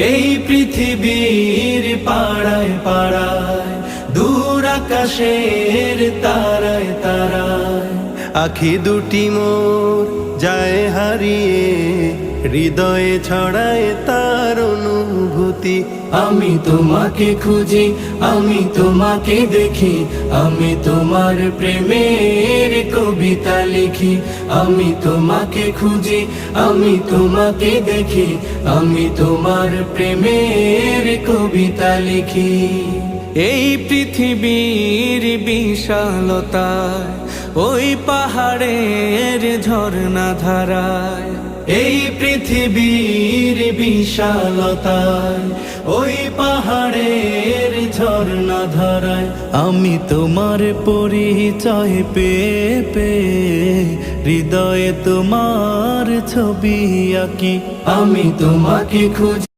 এই পৃথিবীর পাড়ায় পাড়ায়, দূর আকাশের তারায় তারায়, আখি দুটি মোর যায় হারিয়ে, হৃদয়ে ছড়ায় তার অনুভূতি। আমি তোমাকে খুঁজি, আমি তোমাকে দেখি, আমি তোমার প্রেমের কবিতা লিখি। আমি তোমাকে খুঁজি, আমি তোমাকে দেখি, আমি তোমার প্রেমের কবিতা লিখি। এই পৃথিবীর বিশালতায়, ওই পাহাড়ের ঝর্ণা ধারায়, এই পৃথিবীর বিশালতায়, ওই পাহাড়ের ঝর্ণা ধারায়, আমি তোমার পরিচয় পেয়ে পেয়ে, হৃদয়ে তোমার ছবি আঁকি। আমি তোমাকে খুঁজি।